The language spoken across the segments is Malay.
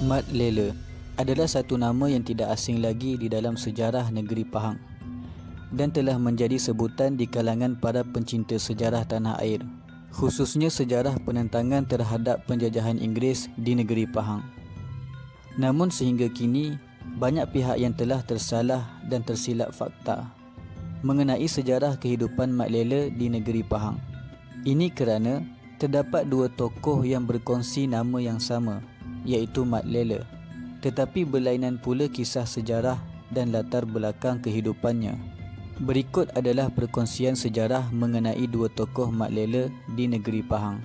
Mat Lela adalah satu nama yang tidak asing lagi di dalam sejarah negeri Pahang dan telah menjadi sebutan di kalangan para pencinta sejarah tanah air, khususnya sejarah penentangan terhadap penjajahan Inggeris di negeri Pahang. Namun sehingga kini, banyak pihak yang telah tersalah dan tersilap fakta mengenai sejarah kehidupan Mat Lela di negeri Pahang. Ini kerana terdapat dua tokoh yang berkongsi nama yang sama, iaitu Mat Lela, tetapi berlainan pula kisah sejarah dan latar belakang kehidupannya. Berikut adalah perkongsian sejarah mengenai dua tokoh Mat Lela di negeri Pahang.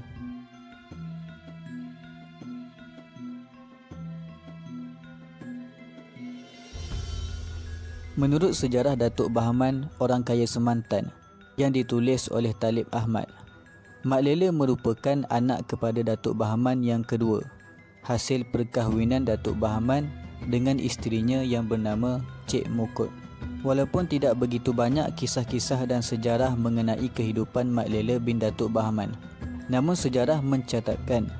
Menurut sejarah Datuk Bahaman, orang kaya Semantan, yang ditulis oleh Talib Ahmad, Mat Lela merupakan anak kepada Datuk Bahaman yang kedua, hasil perkahwinan Datuk Bahaman dengan isterinya yang bernama Cik Mokot. Walaupun tidak begitu banyak kisah-kisah dan sejarah mengenai kehidupan Mat Lela bin Datuk Bahaman, namun sejarah mencatatkan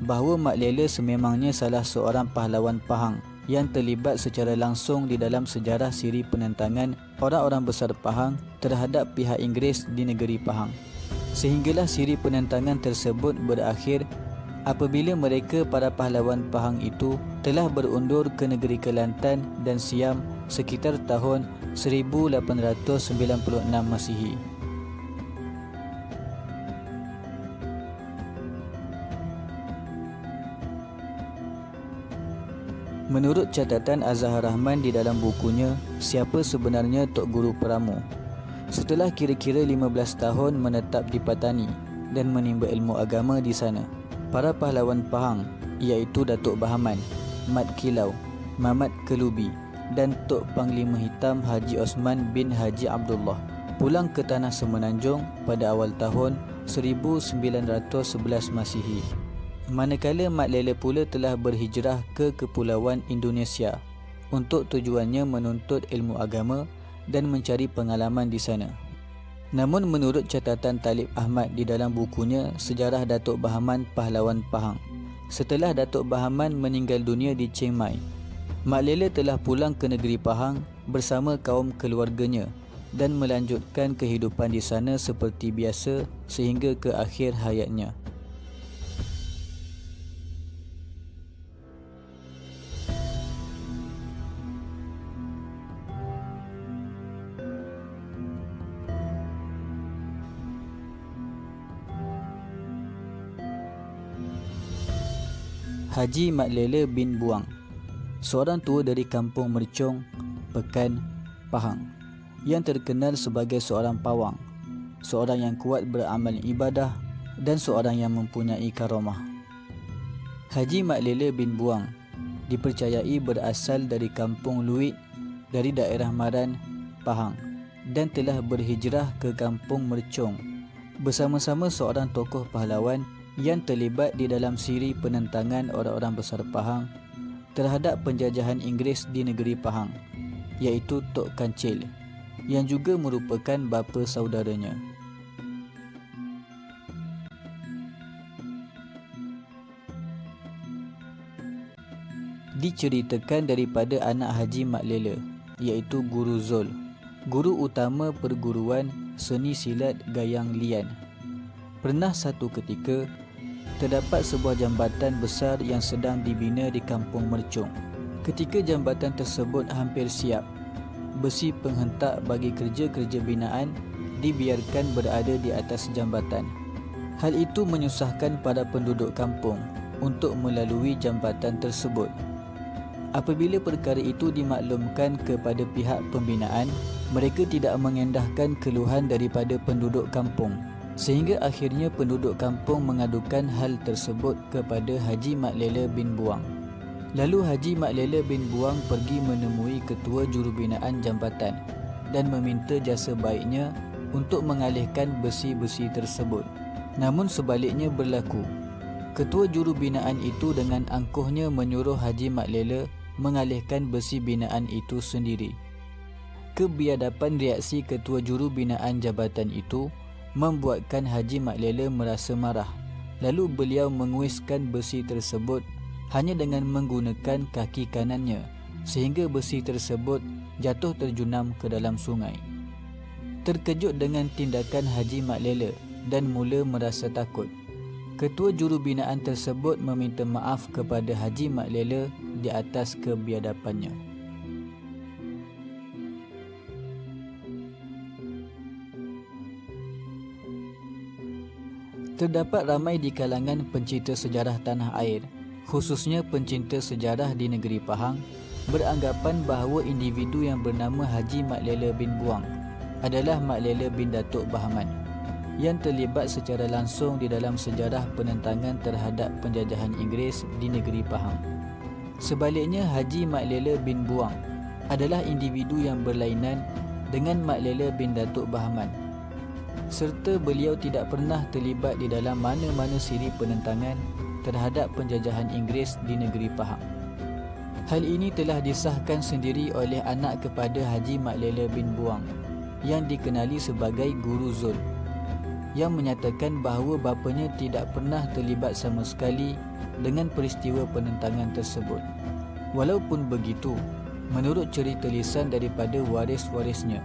bahawa Mat Lela sememangnya salah seorang pahlawan Pahang yang terlibat secara langsung di dalam sejarah siri penentangan orang-orang besar Pahang terhadap pihak Inggeris di negeri Pahang. Sehinggalah siri penentangan tersebut berakhir apabila mereka para pahlawan Pahang itu telah berundur ke negeri Kelantan dan Siam sekitar tahun 1896 Masihi. Menurut catatan Azhar Rahman di dalam bukunya Siapa Sebenarnya Tok Guru Peramu, setelah kira-kira 15 tahun menetap di Patani dan menimba ilmu agama di sana, para pahlawan Pahang iaitu Datuk Bahaman, Mat Kilau, Mamat Kelubi dan Tok Panglima Hitam Haji Osman bin Haji Abdullah pulang ke Tanah Semenanjung pada awal tahun 1911 Masihi. Manakala Mat Lela pula telah berhijrah ke Kepulauan Indonesia untuk tujuannya menuntut ilmu agama dan mencari pengalaman di sana. Namun menurut catatan Talib Ahmad di dalam bukunya Sejarah Datuk Bahaman Pahlawan Pahang, setelah Datuk Bahaman meninggal dunia di Chiang Mai, Mat Lela telah pulang ke negeri Pahang bersama kaum keluarganya dan melanjutkan kehidupan di sana seperti biasa sehingga ke akhir hayatnya. Haji Mat Lela bin Buang, seorang tua dari kampung Mercong, Pekan, Pahang, yang terkenal sebagai seorang pawang, seorang yang kuat beramal ibadah dan seorang yang mempunyai karamah. Haji Mat Lela bin Buang dipercayai berasal dari kampung Luit dari daerah Maran, Pahang, dan telah berhijrah ke kampung Mercong bersama-sama seorang tokoh pahlawan yang terlibat di dalam siri penentangan orang-orang besar Pahang terhadap penjajahan Inggeris di negeri Pahang, iaitu Tok Kancil, yang juga merupakan bapa saudaranya. Diceritakan daripada anak Haji Mat Lela, iaitu Guru Zul, guru utama perguruan seni silat Gayang Lian. Pernah satu ketika terdapat sebuah jambatan besar yang sedang dibina di kampung Mercong. Ketika jambatan tersebut hampir siap, besi penghentak bagi kerja-kerja binaan dibiarkan berada di atas jambatan. Hal itu menyusahkan para penduduk kampung untuk melalui jambatan tersebut. Apabila perkara itu dimaklumkan kepada pihak pembinaan, mereka tidak mengendahkan keluhan daripada penduduk kampung, sehingga akhirnya penduduk kampung mengadukan hal tersebut kepada Haji Mat Lela bin Buang. Lalu Haji Mat Lela bin Buang pergi menemui ketua jurubinaan jambatan dan meminta jasa baiknya untuk mengalihkan besi-besi tersebut. Namun sebaliknya berlaku. Ketua jurubinaan itu dengan angkuhnya menyuruh Haji Mat Lela mengalihkan besi binaan itu sendiri. Kebiadaban reaksi ketua jurubinaan jabatan itu membuatkan Haji Mat Lela merasa marah. Lalu beliau menguiskan besi tersebut hanya dengan menggunakan kaki kanannya sehingga besi tersebut jatuh terjunam ke dalam sungai. Terkejut dengan tindakan Haji Mat Lela dan mula merasa takut, ketua juru binaan tersebut meminta maaf kepada Haji Mat Lela di atas kebiadapannya. Terdapat ramai di kalangan pencinta sejarah tanah air, khususnya pencinta sejarah di negeri Pahang, beranggapan bahawa individu yang bernama Haji Mat Lela bin Buang adalah Mat Lela bin Datuk Bahaman yang terlibat secara langsung di dalam sejarah penentangan terhadap penjajahan Inggeris di negeri Pahang. Sebaliknya, Haji Mat Lela bin Buang adalah individu yang berlainan dengan Mat Lela bin Datuk Bahaman, serta beliau tidak pernah terlibat di dalam mana-mana siri penentangan terhadap penjajahan Inggeris di negeri Pahang. Hal ini telah disahkan sendiri oleh anak kepada Haji Mat Lela bin Buang yang dikenali sebagai Guru Zul, yang menyatakan bahawa bapanya tidak pernah terlibat sama sekali dengan peristiwa penentangan tersebut. Walaupun begitu, menurut cerita lisan daripada waris-warisnya,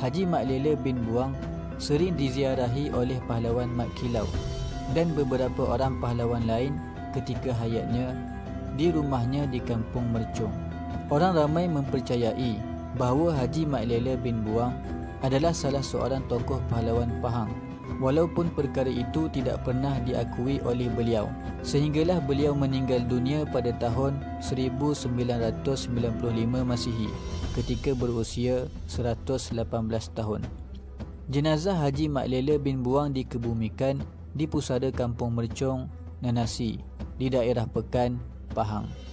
Haji Mat Lela bin Buang sering diziarahi oleh pahlawan Mat Kilau dan beberapa orang pahlawan lain ketika hayatnya di rumahnya di Kampung Mercung. Orang ramai mempercayai bahawa Haji Mat Lela bin Buang adalah salah seorang tokoh pahlawan Pahang, walaupun perkara itu tidak pernah diakui oleh beliau, sehinggalah beliau meninggal dunia pada tahun 1995 Masihi ketika berusia 118 tahun. Jenazah Haji Mat Lela bin Buang dikebumikan di pusara Kampung Mercung, Nanasi, di daerah Pekan, Pahang.